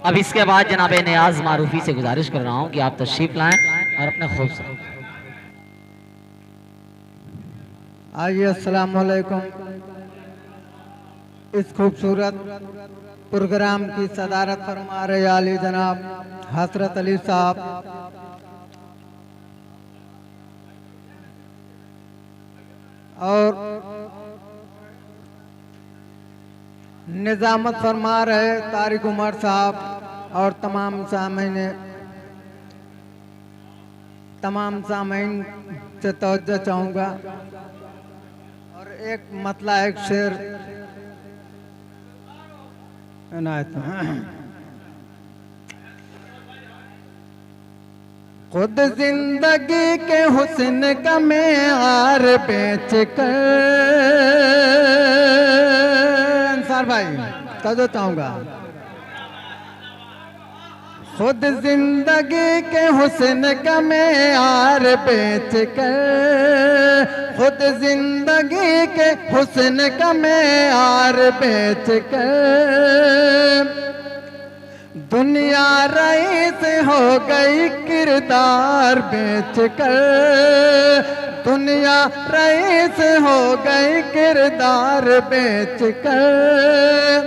अब इसके बाद जनाब नियाज मारूफी से गुजारिश कर रहा हूं कि आप तशरीफ लाएं और अपने खूब से आइए। अस्सलाम वालेकुम। इस खूबसूरत प्रोग्राम की सदारत फरमा रहे आली जनाब हसरत अली साहब, और निजामत फरमा रहे तारिक उमर साहब, और तमाम सामीन से तवज्जो चाहूँगा। और एक मतला एक शेर इनायत खुद जिंदगी के हुस्न का मेयार बेच कर, अंसार भाई तवज्जो चाहूँगा। खुद जिंदगी के हुस्न का मेयार बेच कर, खुद जिंदगी के हुस्न का मेयार बेच कर, दुनिया रईस हो गई किरदार बेच कर, दुनिया रईस हो गई किरदार बेच कर।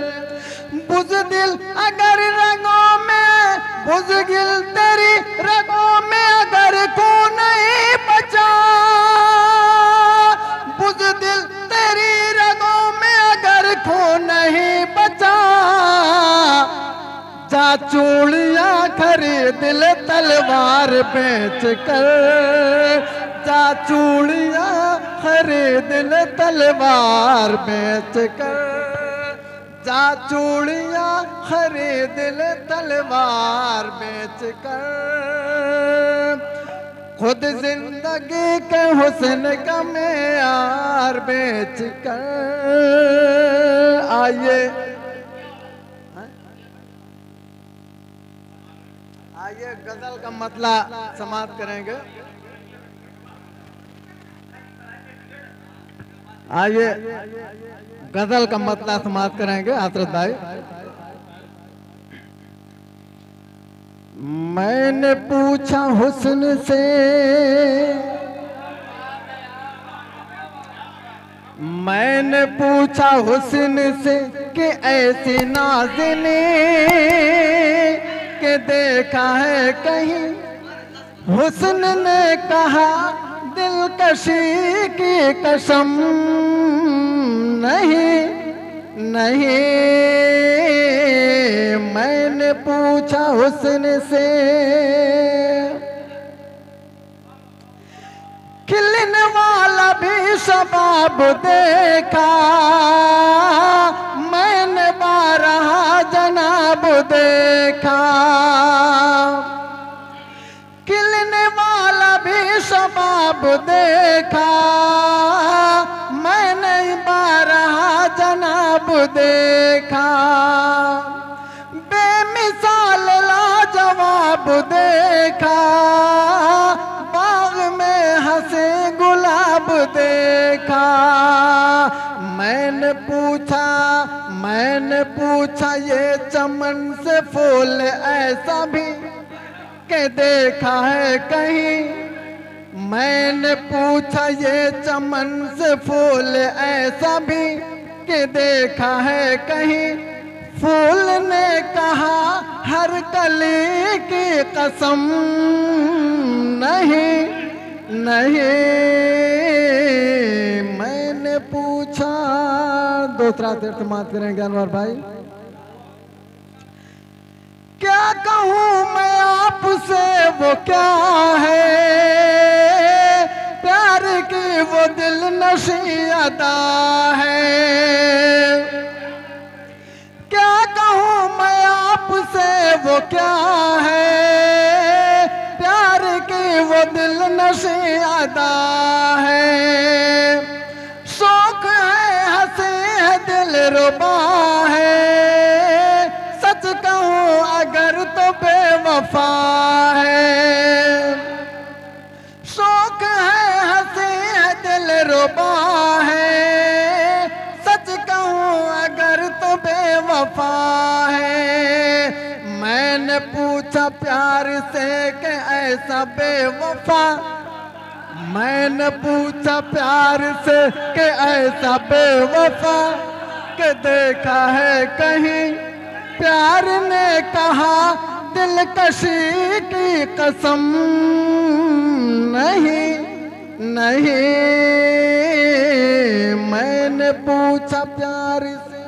बुज़दिल अगर रंगों में, बुज़दिल तेरी रंगों में अगर खून नहीं बचा, बुज़दिल तेरी रंगों में अगर खून नहीं बचा, जा चूड़ियाँ खरीद ले तलवार बेच कर, जा चूड़ियाँ खरीद ले तलवार बेच कर, जा चूड़ियाँ खरीद ले तलवार बेच कर। खुद जिंदगी के हुस्न का मेयार बेच कर। आइए गजल का मतला समाप्त करेंगे। आइए गजल का मतला समाप्त करेंगे हजरत भाई। मैंने पूछा हुस्न से, मैंने पूछा हुस्न से कि ऐसी नाज़िनी के देखा है कहीं, हुस्न ने कहा दिलकशी की कसम नहीं नहीं। मैंने पूछा हुस्न से, खिलने वाला भी शबाब देखा, मैंने बारहा जनाब देखा, खिलने वाला भी शबाब देखा, मैंने बारहा जनाब देखा, बेमिसाल लाजवाब देखा, बाग में हंसे गुलाब देखा। मैंने पूछा ये चमन से फूल ऐसा भी के देखा है कहीं, मैंने पूछा ये चमन से फूल ऐसा भी के देखा है कहीं। फूल ने कहा हर कली की कसम नहीं नहीं। मैंने पूछा, दूसरा तीर्थ मात करेंगे अनवर भाई। क्या कहूँ मैं आपसे वो क्या है, प्यार की वो दिल नशी अदा है। क्या कहूँ मैं आपसे वो क्या है, प्यार की वो दिल नशी अदा है। शौक है हंसी है दिल रुबा है, सच कहूँ अगर तो बेवफा है। शौक है हंसी है दिल रुबा है, सच कहूँ अगर तो बेवफा है। मैंने पूछा प्यार से कि ऐसा बेवफा, मैंने पूछा प्यार से कि ऐसा बेवफा कि देखा है कहीं। प्यार ने कहा दिलकशी की कसम, नहीं नहीं मैंने पूछा प्यार से।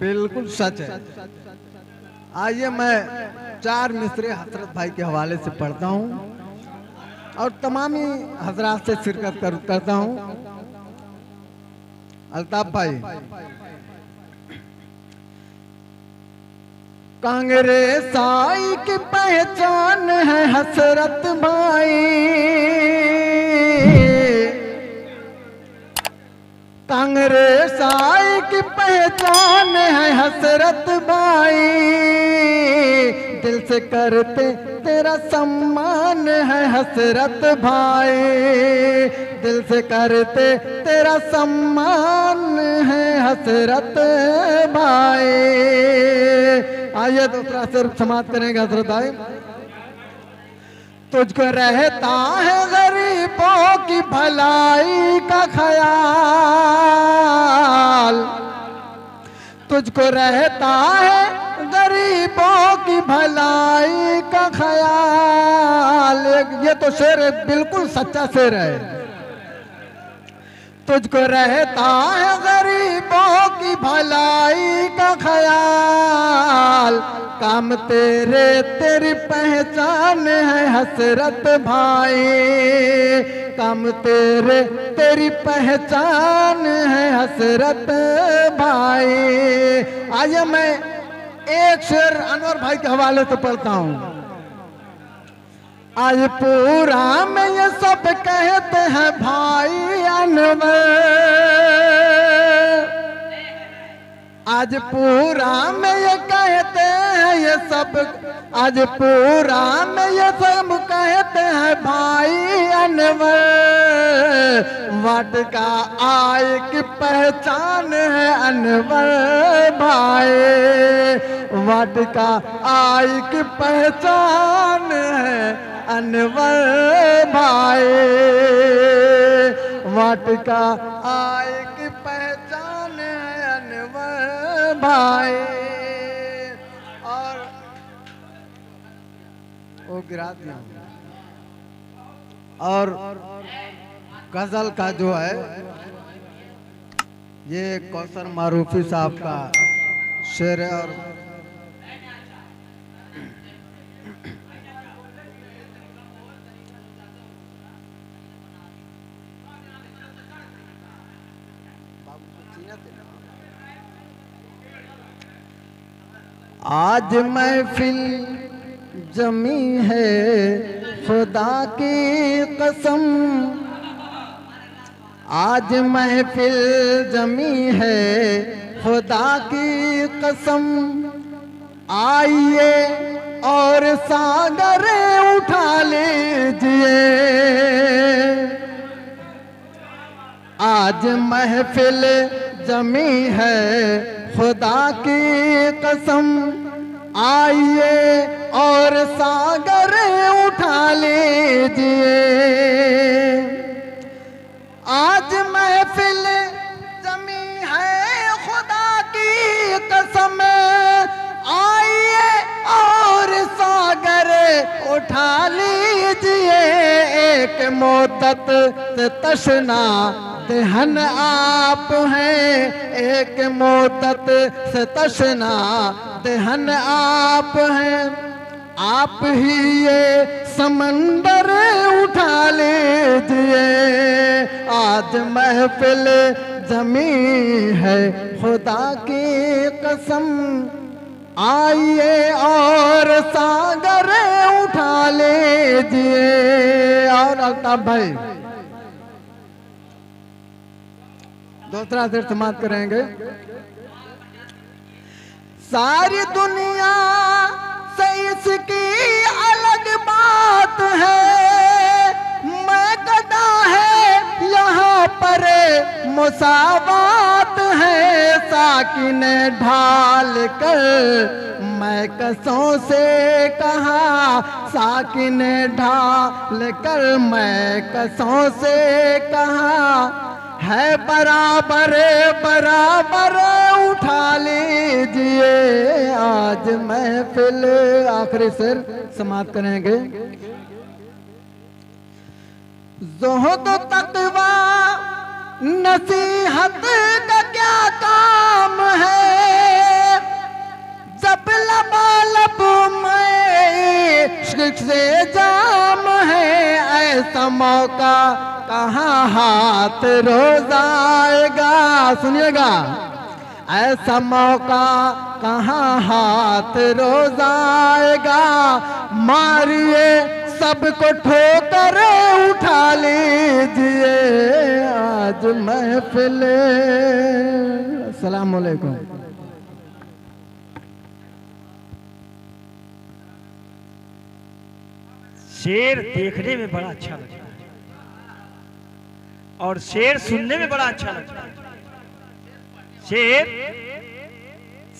बिल्कुल सच है। आइए मैं 4 मिसरे हजरत भाई के हवाले से पढ़ता हूँ और तमामी हजरात से शिरकत करता हूँ। अल्ताफ भाई, कांग्रेसाई की पहचान है हसरत भाई, कांग्रेसाई की पहचान है हसरत भाई। दिल से करते तेरा सम्मान है हसरत भाई, दिल से करते तेरा सम्मान है हसरत भाई। आइए दूसरा सिर्फ समाप्त करेंगे हजरत भाई। तुझको रहता है गरीबों की भलाई का ख्याल, तुझको रहता है गरीबों की भलाई का ख्याल। ये तो शेर बिल्कुल सच्चा शेर है। तुझको रहता है गरीबों की भलाई का ख्याल, काम तेरे तेरी पहचान है हसरत भाई, काम तेरे तेरी पहचान है हसरत भाई। आइए मैं एक शेर अनवर भाई के हवाले से पढ़ता हूँ। आज पूरा में ये सब कहते हैं भाई अनवर, आज पूरा में ये कहते हैं ये सब, आज पूरा में ये सब कहते हैं भाई अनवर। वाटका आय की पहचान है अनवर भाई, वाटका आय की पहचान है अनवर भाई, वाटका आय की पहचान है अनवर भाई। और वो गिरा दिया। और गजल का जो है ये कौसर मारूफी साहब का शेर है। और आज महफिल जमी है खुदा की कसम, आज महफिल जमी है खुदा की कसम। आइए और सागर उठा लीजिए, आज महफिल जमी है खुदा की कसम। आइए और सागर उठा लीजिए, आज महफिल जमी है खुदा की कसम। आइए और सागर उठा लीजिए, एक मोदत से तशना दहन आप हैं, एक मोदत से तशना दहन आप हैं। आप ही ये समंदर उठा लीजिए, आज महफिल जमी है खुदा की कसम। आइए और सागर उठा लीजिए। और अल्ताफ भाई दूसरा शेर समाप्त करेंगे। सारी दुनिया से इसकी अलग बात है, मैं गदा है यहाँ पर मुसावात है साकिन ढाल कर, मैं कसों से कहा साकिन ढाल कर, मैं कसों से कहा है बराबर बराबर उठा लीजिए आज महफिल। आखिरी शेर समाप्त करेंगे। ज़ुहद तक़वा नसीहत का क्या काम है, जब लबालब में इश्क से जाम है, ऐसा मौका कहाँ हाथ रोज आएगा। सुनिएगा, ऐसा मौका कहाँ हाथ रोज आएगा, मारिए सबको ठोकर उठा लीजिए आज महफिल। अस्सलाम वालेकुम। शेर देखने में बड़ा अच्छा लगता है और शेर सुनने में बड़ा अच्छा लगता है। शेर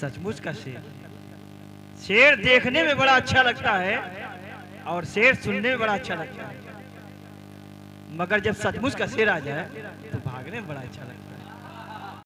सचमुच का शेर देखने में बड़ा अच्छा लगता है और शेर सुनने में बड़ा अच्छा लगता है, मगर जब सचमुच का शेर आ जाए तो भागने में बड़ा अच्छा लगता है।